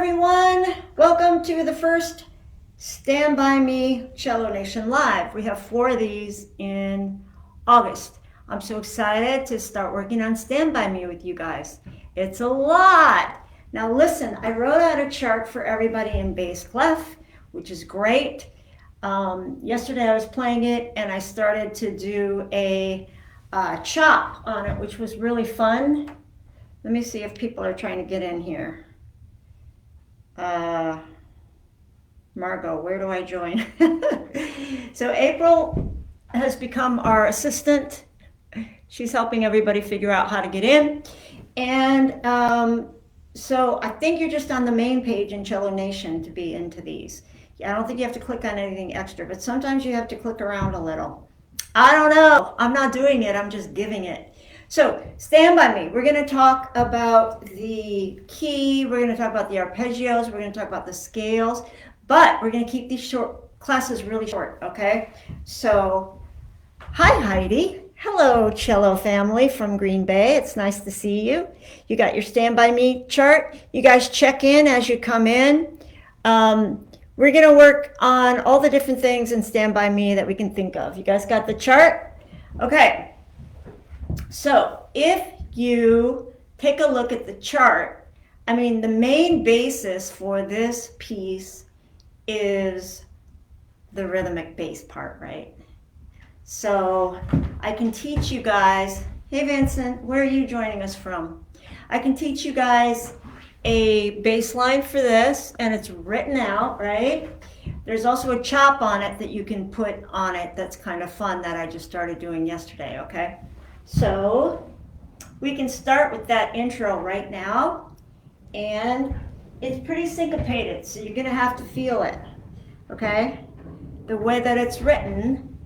everyone. Welcome to the first Stand By Me Cello Nation Live. We have 4 of these in August. I'm so excited to start working on Stand By Me with you guys. It's a lot. Now listen, I wrote out a chart for everybody in bass clef, which is great. Yesterday I was playing it and I started to do a chop on it, which was really fun. Let me see if people are trying to get in here. Margot, where do I join? So April has become our assistant. She's helping everybody figure out how to get in. And so I think you're just on the main page in Cello Nation to be into these. I don't think you have to click on anything extra, but sometimes you have to click around a little. I don't know. I'm not doing it. I'm just giving it. So stand by me. We're going to talk about the key. We're going to talk about the arpeggios. We're going to talk about the scales. But we're going to keep these short classes really short, okay? So, hi Heidi. Hello, cello family from Green Bay. It's nice to see you. You got your Stand By Me chart. You guys check in as you come in. We're going to work on all the different things in Stand By Me that we can think of. You guys got the chart? Okay. So if you take a look at the chart, I mean, the main basis for this piece is the rhythmic bass part, right? So I can teach you guys, hey Vincent, where are you joining us from? I can teach you guys a bass line for this, and it's written out, right? There's also a chop on it that you can put on it that's kind of fun that I just started doing yesterday, okay? So we can start with that intro right now, and it's pretty syncopated, so you're gonna have to feel it, okay? The way that it's written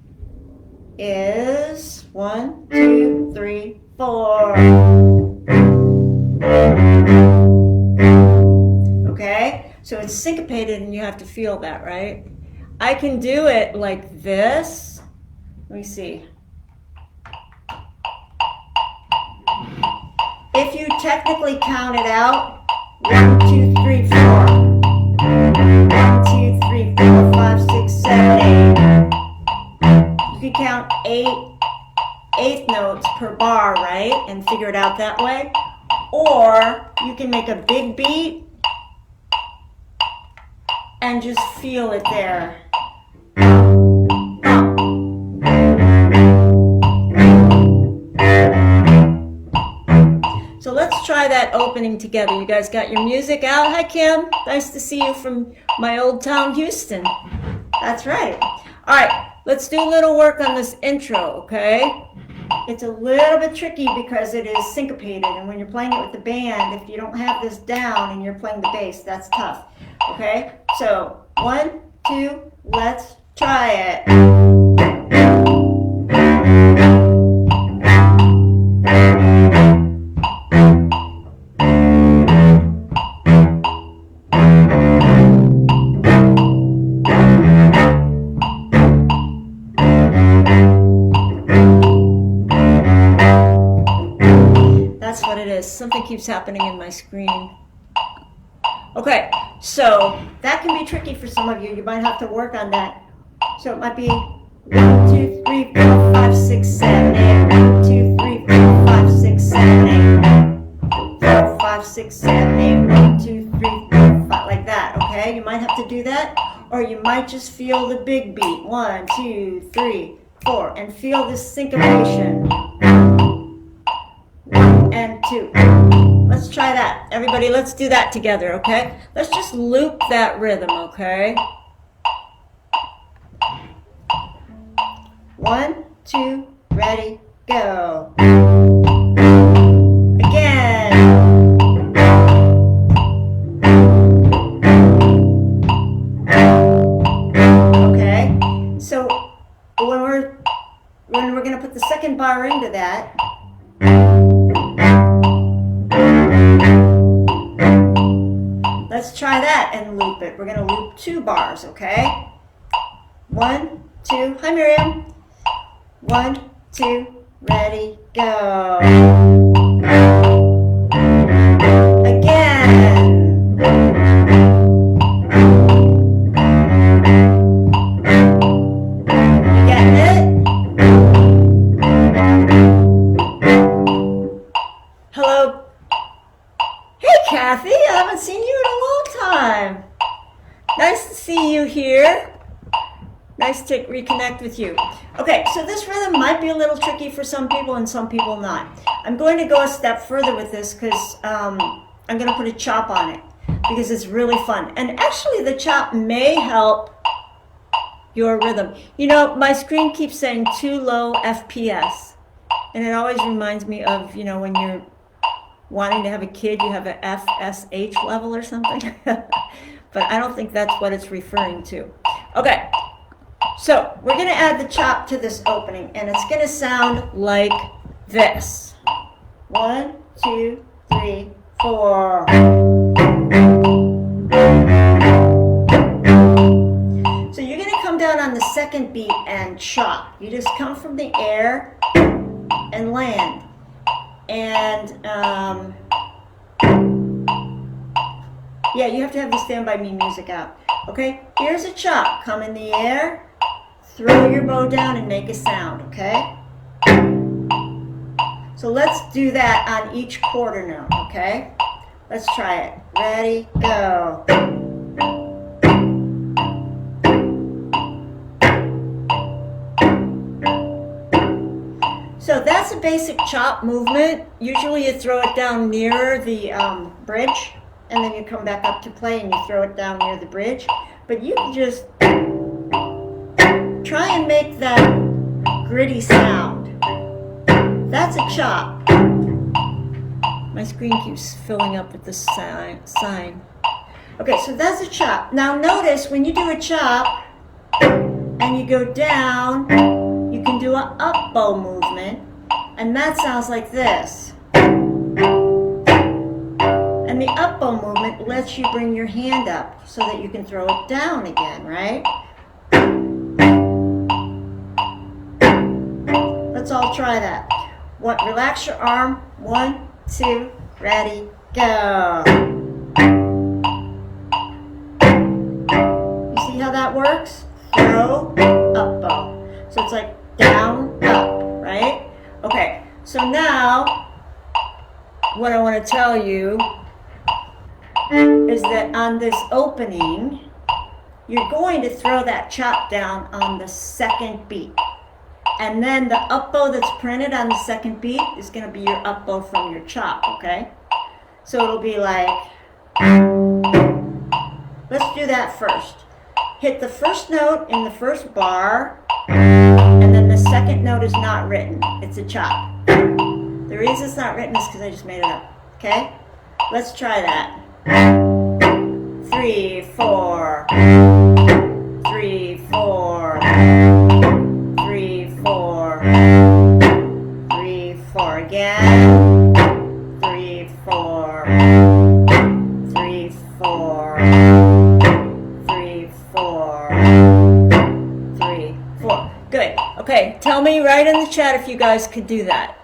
is 1, 2, 3, 4. Okay, so it's syncopated and you have to feel that, right? I can do it like this. Let me see. If you technically count it out, 1, 2, 3, 4. 1, 2, 3, 4, 5, 6, 7, 8. You can count 8 notes per bar, right? And figure it out that way. Or you can make a big beat and just feel it there. So let's try that opening together. You guys got your music out? Hi, Kim. Nice to see you from my old town, Houston. That's right. All right, let's do a little work on this intro, okay? It's a little bit tricky because it is syncopated, and when you're playing it with the band, if you don't have this down and you're playing the bass, that's tough, okay? So 1, 2, let's try it. Something keeps happening in my screen. Okay, so that can be tricky for some of you. You might have to work on that. So it might be 1, 2, 3, 4, 5, 6, 7, 8. 1, 2, 3, 4, 5, 6, 7, 8. 4, 5, 6, 7, 8. 1, 2, 3, 4, 5, like that, okay? You might have to do that, or you might just feel the big beat. 1, 2, 3, 4, and feel this syncopation. 1 and 2. Let's try that. Everybody, let's do that together, okay? Let's just loop that rhythm, okay? 1, 2, ready, go. Again. Okay, so when we're going to put the second bar into that, let's try that and loop it. We're going to loop 2 bars, okay? 1, 2, hi Miriam. 1, 2, ready, go. Again. here. Nice to reconnect with you. Okay, so this rhythm might be a little tricky for some people and some people not. I'm going to go a step further with this because I'm going to put a chop on it because it's really fun. And actually the chop may help your rhythm. You know, my screen keeps saying too low FPS. And it always reminds me of, you know, when you're wanting to have a kid, you have an FSH level or something. But I don't think that's what it's referring to. Okay, so we're going to add the chop to this opening, and it's going to sound like this. 1, 2, 3, 4. So you're going to come down on the second beat and chop. You just come from the air and land. And yeah, you have to have the Stand By Me music out. Okay, here's a chop. Come in the air, throw your bow down and make a sound, okay? So let's do that on each quarter note, okay? Let's try it. Ready, go. So that's a basic chop movement. Usually you throw it down near the bridge, and then you come back up to play and you throw it down near the bridge. But you can just try and make that gritty sound. That's a chop. My screen keeps filling up with the sign. Okay, so that's a chop. Now notice when you do a chop and you go down, you can do an up bow movement, and that sounds like this. And the up bow movement lets you bring your hand up so that you can throw it down again, right? Let's all try that. Relax your arm. 1, 2, ready, go. You see how that works? Throw, up bow. So it's like down, up, right? Okay, so now what I want to tell you is that on this opening, you're going to throw that chop down on the second beat. And then the up bow that's printed on the second beat is going to be your up bow from your chop, okay? So it'll be like, let's do that first. Hit the first note in the first bar, and then the second note is not written. It's a chop. The reason it's not written is because I just made it up, okay? Let's try that. 3, 4. 3, 4. 3, 4. 3, 4 again. 3, 4. 3, 4. 3, 4. 3, 4. Good. Okay, tell me right in the chat if you guys could do that.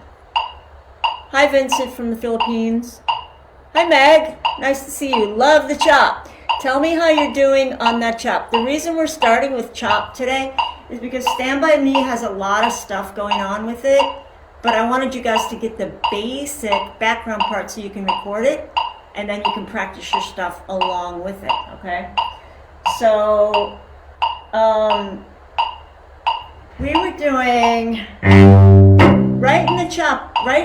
Hi, Vincent from the Philippines. Hi, Meg. Nice to see you. Love the chop. Tell me how you're doing on that chop. The reason we're starting with chop today is because Stand By Me has a lot of stuff going on with it, but I wanted you guys to get the basic background part so you can record it, and then you can practice your stuff along with it, okay? So, we were doing... Write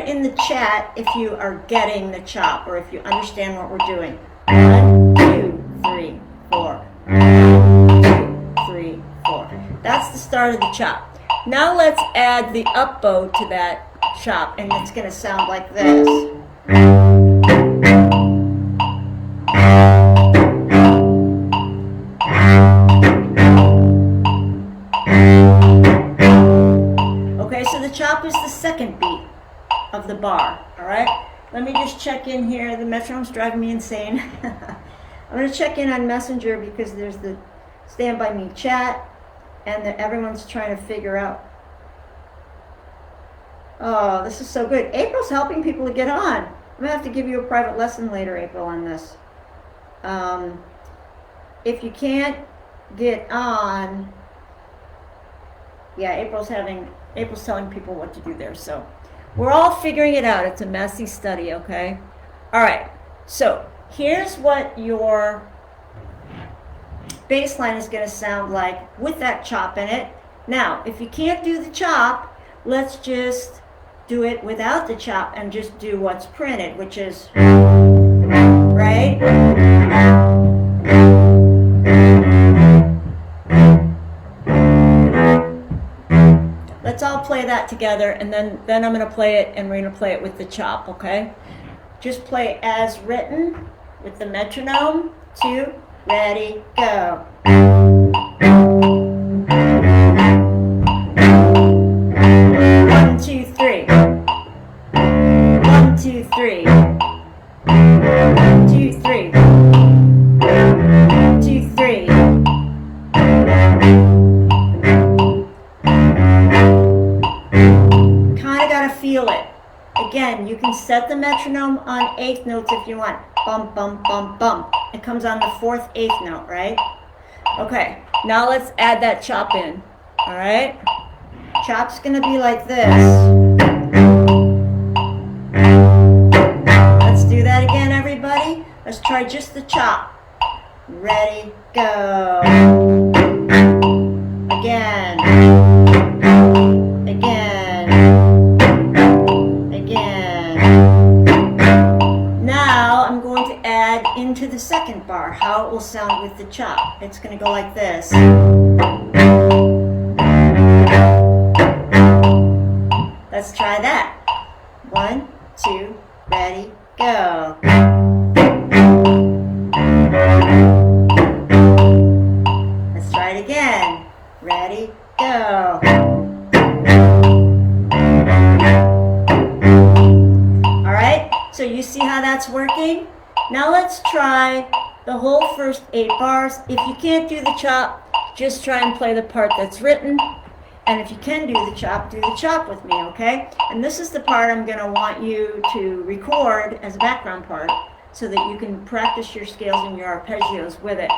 in the chat if you are getting the chop or if you understand what we're doing. 1, 2, 3, 4. 1, 2, 3, 4. That's the start of the chop. Now let's add the up bow to that chop, and it's going to sound like this. The chop is the second beat of the bar, all right? Let me just check in here. The metronome's driving me insane. I'm going to check in on Messenger because there's the Stand By Me chat, and everyone's trying to figure out. Oh, this is so good. April's helping people to get on. I'm going to have to give you a private lesson later, April, on this. If you can't get on, yeah, April's telling people what to do there. So we're all figuring it out. It's a messy study, okay? All right. So here's what your bass line is going to sound like with that chop in it. Now, if you can't do the chop, let's just do it without the chop and just do what's printed, which is, right? Let's all play that together, and then I'm going to play it, and we're going to play it with the chop, okay? Just play as written with the metronome. 2, ready, go. 1, 2, 3. 1, 2, 3. 2, 3. 2, 3. Kind of got to feel it. Again, you can set the metronome on 8th notes if you want. Bum, bum, bum, bum. It comes on the 4th, 8th note, right? Okay, now let's add that chop in. All right? Chop's going to be like this. Let's do that again, everybody. Let's try just the chop. Ready, go. Again. Again. Again. Now I'm going to add into the second bar how it will sound with the chop. It's going to go like this. Let's try that. 1, 2, ready, go. Let's try it again. Ready, go. All right, so you see how that's working? Now let's try the whole first 8 bars. If you can't do the chop, just try and play the part that's written. And if you can do the chop with me, okay? And this is the part I'm going to want you to record as a background part so that you can practice your scales and your arpeggios with it.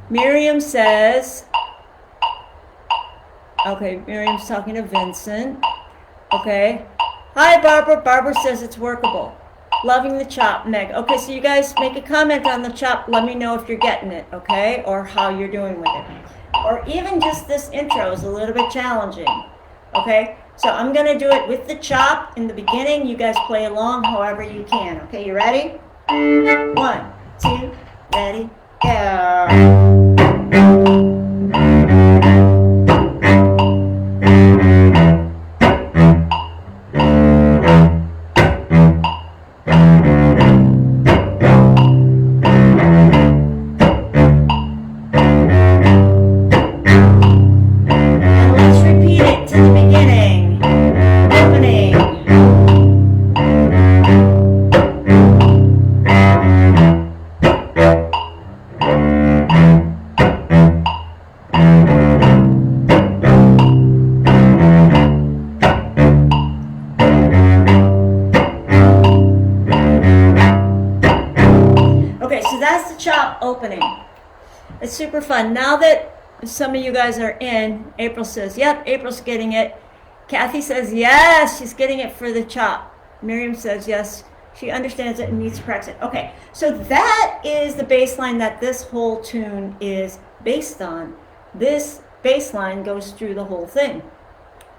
Miriam says, okay, Miriam's talking to Vincent. Okay. Hi, Barbara. Barbara says it's workable. Loving the chop, Meg. Okay, so you guys make a comment on the chop. Let me know if you're getting it, okay? Or how you're doing with it. Or even just this intro is a little bit challenging, okay? So I'm going to do it with the chop in the beginning. You guys play along however you can, okay? You ready? 1, 2, ready, go. Opening. It's super fun. Now that some of you guys are in, April says, yep, April's getting it. Kathy says, yes, she's getting it for the chop. Miriam says, yes, she understands it and needs to practice it. Okay, so that is the bass line that this whole tune is based on. This bass line goes through the whole thing.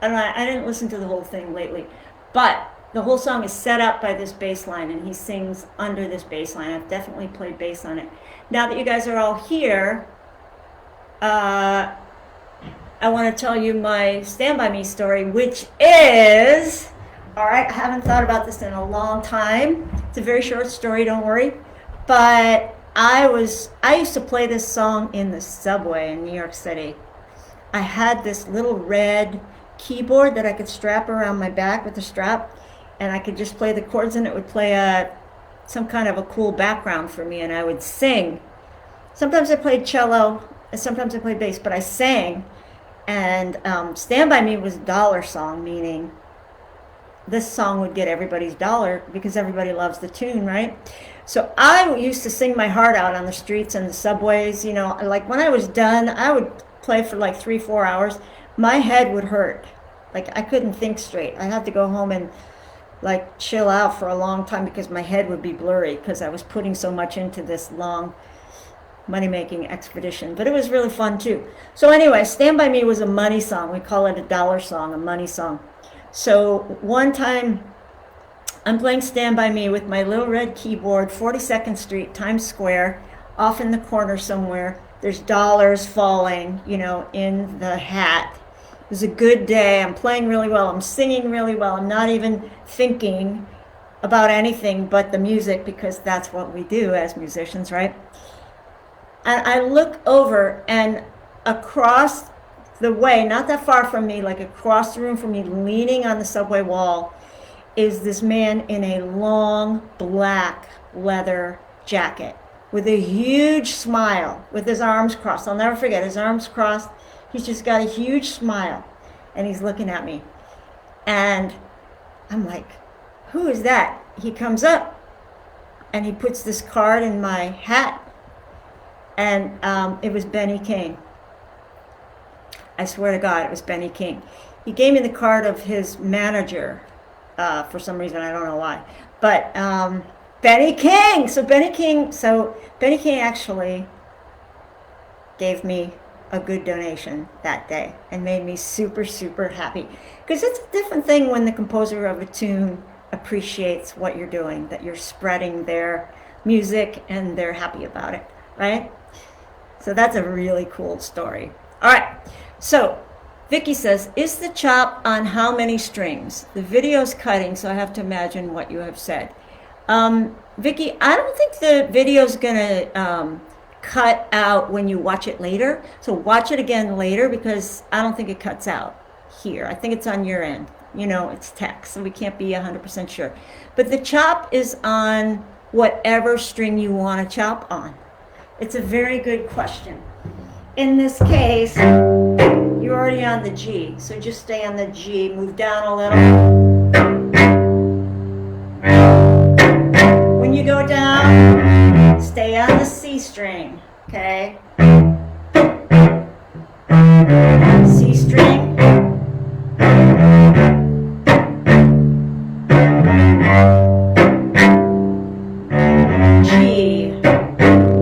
I didn't listen to the whole thing lately, but the whole song is set up by this bass line, and he sings under this bass line. I've definitely played bass on it. Now that you guys are all here, I want to tell you my Stand By Me story, which is, all right, I haven't thought about this in a long time. It's a very short story, don't worry. But I used to play this song in the subway in New York City. I had this little red keyboard that I could strap around my back with a strap, and I could just play the chords, and it would play some kind of a cool background for me, and I would sing. Sometimes I played cello, and sometimes I played bass, but I sang. And Stand By Me was a dollar song, meaning this song would get everybody's dollar because everybody loves the tune, right? So I used to sing my heart out on the streets and the subways. You know, like when I was done, I would play for like 3-4 hours. My head would hurt. Like I couldn't think straight. I had to go home and like chill out for a long time because my head would be blurry because I was putting so much into this long money-making expedition, but it was really fun too. So anyway, Stand By Me was a money song. We call it a dollar song, a money song. So one time I'm playing Stand By Me with my little red keyboard, 42nd Street, Times Square, off in the corner somewhere. There's dollars falling, you know, in the hat. It was a good day. I'm playing really well. I'm singing really well. I'm not even thinking about anything but the music, because that's what we do as musicians, right? And I look over, and across the way, not that far from me, like across the room from me, leaning on the subway wall, is this man in a long black leather jacket with a huge smile, with his arms crossed. I'll never forget, his arms crossed. He's just got a huge smile, and he's looking at me. And I'm like, who is that? He comes up, and he puts this card in my hat, and it was Benny King. I swear to God, it was Benny King. He gave me the card of his manager for some reason, I don't know why. But Benny King! So Benny King actually gave me a good donation that day and made me super, super happy. Because it's a different thing when the composer of a tune appreciates what you're doing, that you're spreading their music and they're happy about it, right? So that's a really cool story. All right, so Vicky says, is the chop on how many strings? The video's cutting, so I have to imagine what you have said. Vicky, I don't think the video's gonna cut out when you watch it later. So watch it again later, because I don't think it cuts out here. I think it's on your end. You know, it's text, so we can't be 100% sure. But the chop is on whatever string you want to chop on. It's a very good question. In this case, you're already on the G, so just stay on the G. Move down a little. When you go down, stay on the C string, okay? C string. G.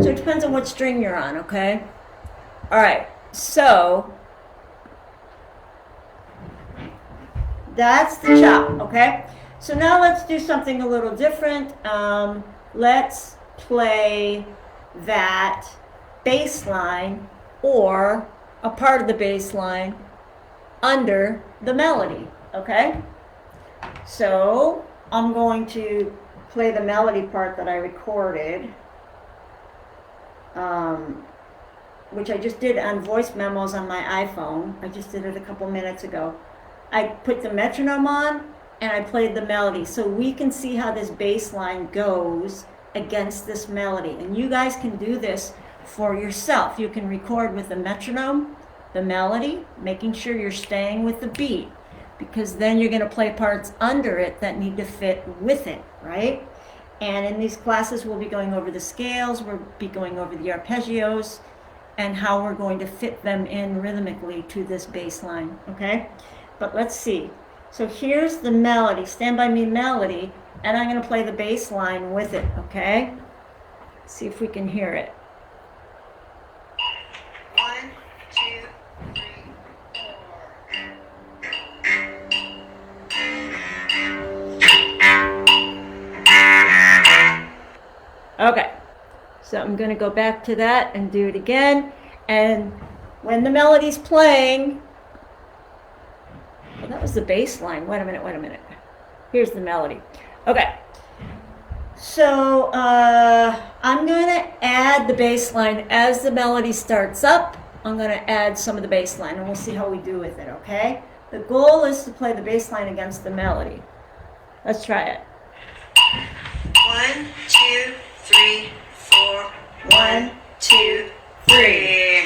So it depends on what string you're on, okay? All right, so that's the chop, okay? So now let's do something a little different. Let's play that bass line, or a part of the bass line, under the melody, okay? So I'm going to play the melody part that I recorded, which I just did on voice memos on my iPhone. I just did it a couple minutes ago. I put the metronome on and I played the melody, so we can see how this bass line goes against this melody. And you guys can do this for yourself. You can record with the metronome, the melody, making sure you're staying with the beat, because then you're going to play parts under it that need to fit with it, right? And in these classes, we'll be going over the scales, we'll be going over the arpeggios, and how we're going to fit them in rhythmically to this bass line, okay? But let's see. So here's the melody, Stand By Me melody, and I'm going to play the bass line with it, okay? See if we can hear it. 1, 2, 3, 4. Okay, so I'm going to go back to that and do it again. And when the melody's playing, well, that was the bass line. Wait a minute. Here's the melody. Okay, so I'm going to add the bass line as the melody starts up. I'm going to add some of the bass line, and we'll see how we do with it, okay? The goal is to play the bass line against the melody. Let's try it. 1, 2, 3, 4. 1, 2, 3.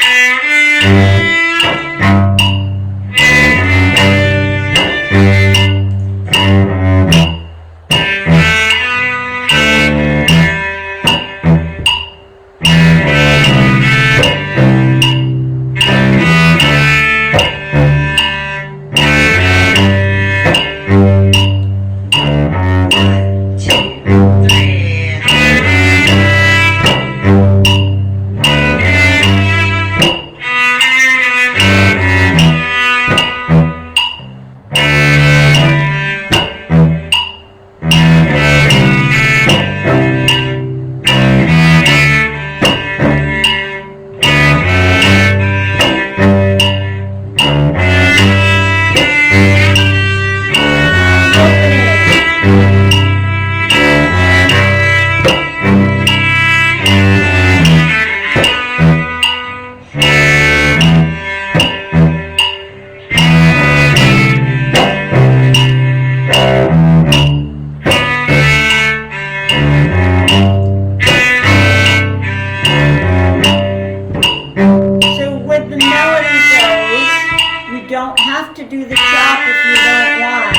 don't have to do the chop if you don't want.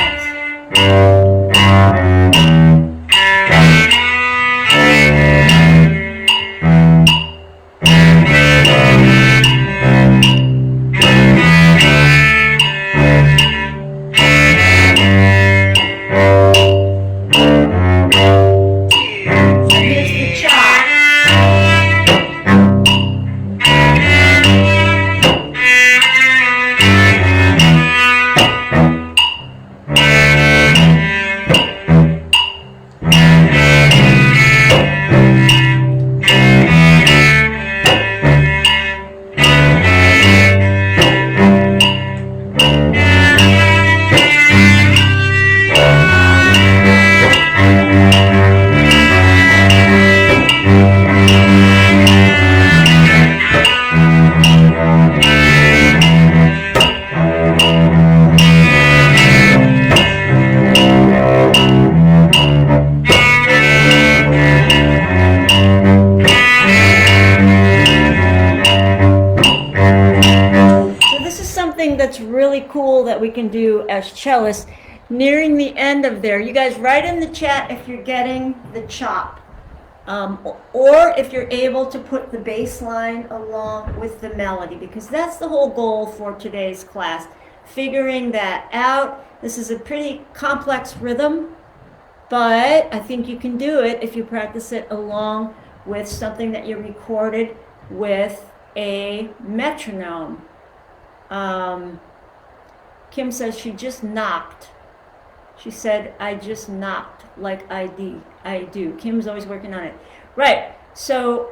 That's really cool that we can do as cellists. Nearing the end of there, you guys write in the chat if you're getting the chop, or if you're able to put the bass line along with the melody, because that's the whole goal for today's class, figuring that out. This is a pretty complex rhythm, but I think you can do it if you practice it along with something that you recorded with a metronome. Kim says she just knocked. She said, I just knocked like I do. Kim's always working on it. Right. So,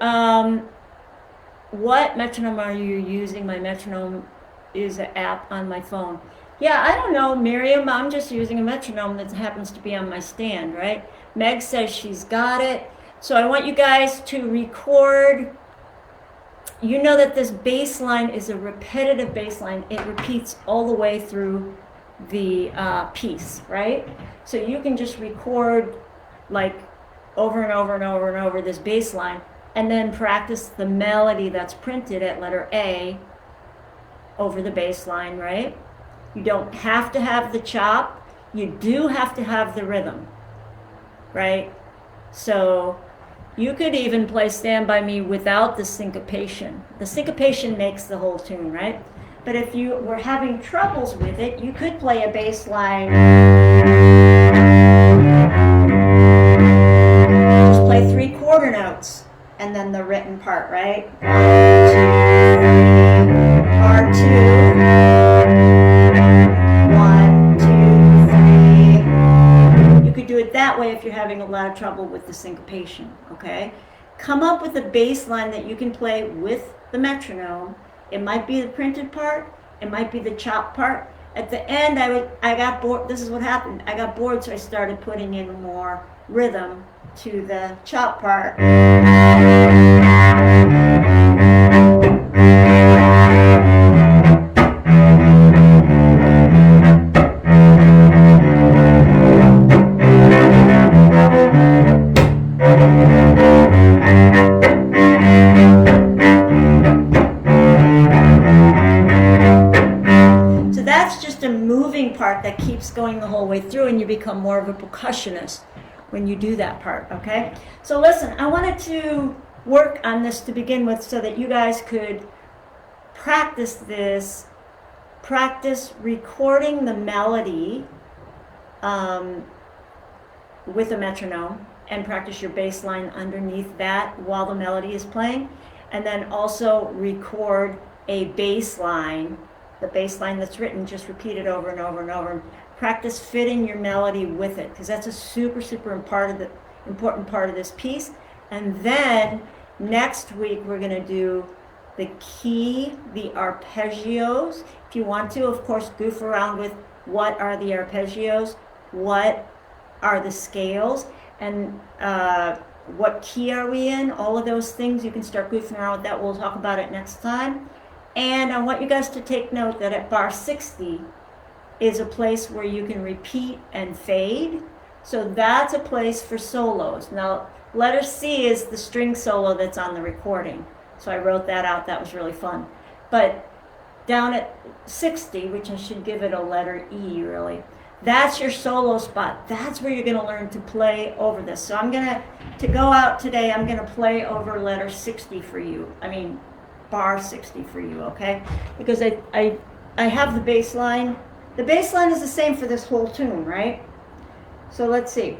what metronome are you using? My metronome is an app on my phone. Yeah, I don't know, Miriam. I'm just using a metronome that happens to be on my stand, right? Meg says she's got it. So I want you guys to record. You know that this bass line is a repetitive bass line. It repeats all the way through the piece, right? So you can just record like over and over and over and over this bass line, and then practice the melody that's printed at letter A over the bass line, right? You don't have to have the chop. You do have to have the rhythm, right? So you could even play Stand By Me without the syncopation. The syncopation makes the whole tune, right? But if you were having troubles with it, you could play a bass line. Just play 3 quarter notes and then the written part, right? 1, 2, 3, R2. 1, 2, 3. You could do it that way if you're having a lot of trouble with the syncopation, okay? Come up with a bass line that you can play with the metronome. It might be the printed part, it might be the chop part. At the end, I got bored. This is what happened. I got bored, so I started putting in more rhythm to the chop part. Part that keeps going the whole way through, and you become more of a percussionist when you do that part, okay? So listen, I wanted to work on this to begin with so that you guys could practice this, practice recording the melody with a metronome, and practice your bass line underneath that while the melody is playing, and then also record a bass line. The bass line that's written, just repeat it over and over and over, and practice fitting your melody with it, because that's a super important part of this piece. And then next week we're going to do the key, the arpeggios. If you want to, of course, goof around with what are the arpeggios, what are the scales, and what key are we in, all of those things. You can start goofing around with that. We'll talk about it next time. And I want you guys to take note that at bar 60 is a place where you can repeat and fade. So that's a place for solos. Now, letter C is the string solo that's on the recording. So I wrote that out. That was really fun. But down at 60, which I should give it a letter E really. That's your solo spot. That's where you're going to learn to play over this. So I'm going to go out today, I'm going to play over letter 60 for you. I mean, bar 60 for you, okay? Because I have the bass line. The bass line is the same for this whole tune, right? So let's see.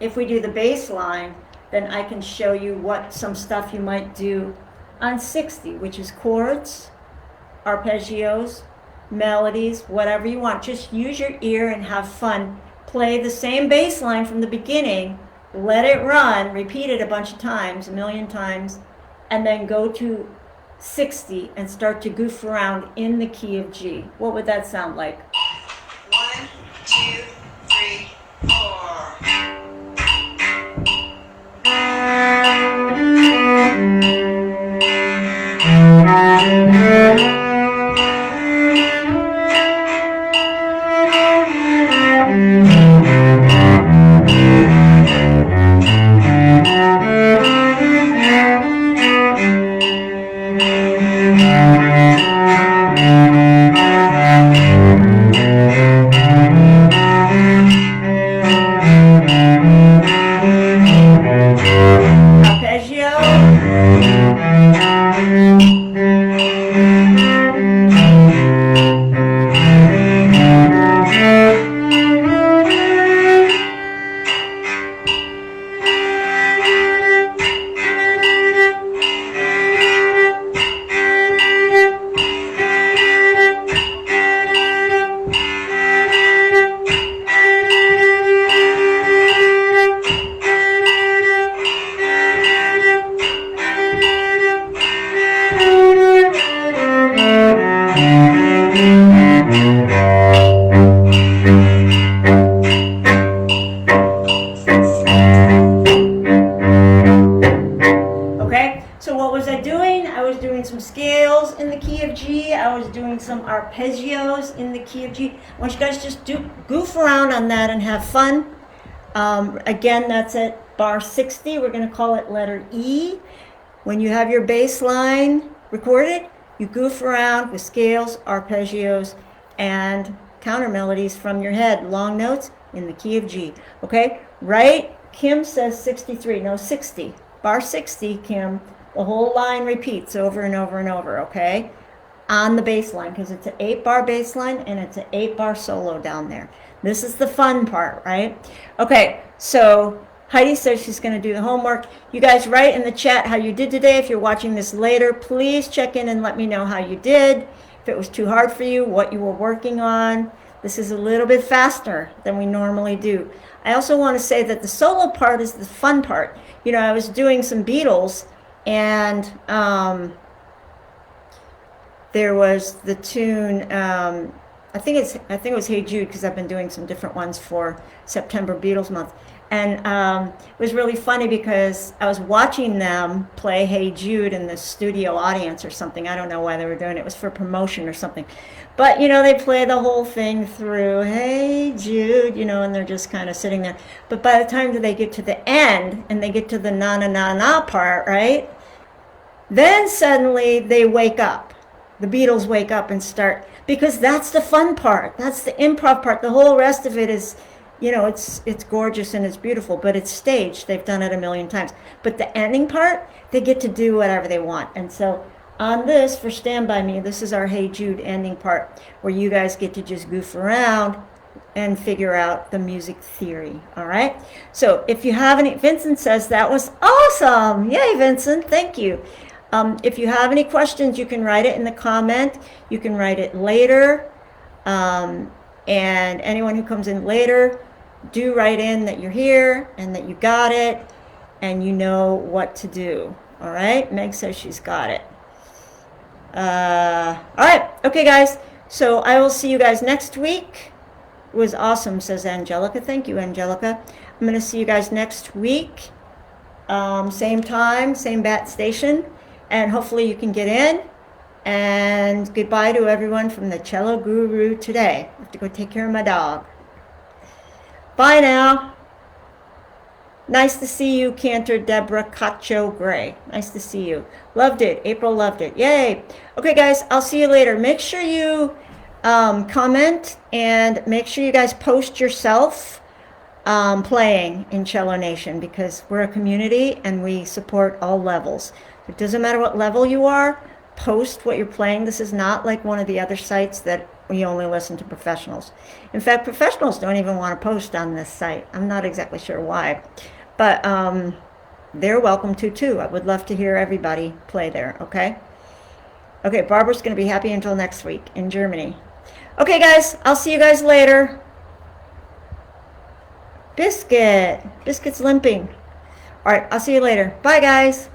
If we do the bass line, then I can show you what some stuff you might do on 60, which is chords, arpeggios, melodies, whatever you want. Just use your ear and have fun. Play the same bass line from the beginning, let it run, repeat it a bunch of times, a million times, and then go to 60 and start to goof around in the key of G. What would that sound like? 1, 2, 3, 4. Some arpeggios in the key of G. I want you guys just goof around on that and have fun. Again, that's at bar 60. We're going to call it letter E. When you have your bass line recorded, you goof around with scales, arpeggios, and counter melodies from your head, long notes in the key of G. Okay? Right? Kim says 63. No, 60. Bar 60, Kim. The whole line repeats over and over and over, okay? On the bass line, because it's an 8-bar bass line and it's an 8-bar solo down there. This is the fun part, right? Okay, so Heidi says she's going to do the homework. You guys write in the chat how you did today. If you're watching this later, please check in and let me know how you did. If it was too hard for you, what you were working on. This is a little bit faster than we normally do. I also want to say that the solo part is the fun part. You know, I was doing some Beatles, and there was the tune, I think it was Hey Jude, because I've been doing some different ones for September Beatles month. And it was really funny because I was watching them play Hey Jude in the studio audience or something. I don't know why they were doing it. It was for promotion or something. But, you know, they play the whole thing through, Hey Jude, you know, and they're just kind of sitting there. But by the time that they get to the end and they get to the na-na-na-na part, right, then suddenly they wake up. The Beatles wake up and start, because that's the fun part. That's the improv part. The whole rest of it is, you know, it's gorgeous and it's beautiful, but it's staged. They've done it a million times. But the ending part, they get to do whatever they want. And so on this, for Stand By Me, this is our Hey Jude ending part, where you guys get to just goof around and figure out the music theory. All right? So if you have any, Vincent says that was awesome. Yay, Vincent. Thank you. If you have any questions, you can write it in the comment. You can write it later. And anyone who comes in later, do write in that you're here and that you got it and you know what to do. All right? Meg says she's got it. All right. Okay, guys. So I will see you guys next week. It was awesome, says Angelica. Thank you, Angelica. I'm going to see you guys next week. Same time, same bat station. And hopefully you can get in. And goodbye to everyone from the Cello Guru today. I have to go take care of my dog. Bye now. Nice to see you, Cantor Deborah Cacho Gray. Nice to see you. Loved it. April loved it. Yay. Okay, guys, I'll see you later. Make sure you comment and make sure you guys post yourself playing in Cello Nation because we're a community and we support all levels. It doesn't matter what level you are, post what you're playing. This is not like one of the other sites that we only listen to professionals. In fact, professionals don't even want to post on this site. I'm not exactly sure why. But they're welcome to too. I would love to hear everybody play there, okay? Okay, Barbara's going to be happy until next week in Germany. Okay, guys, I'll see you guys later. Biscuit's limping. All right, I'll see you later. Bye, guys.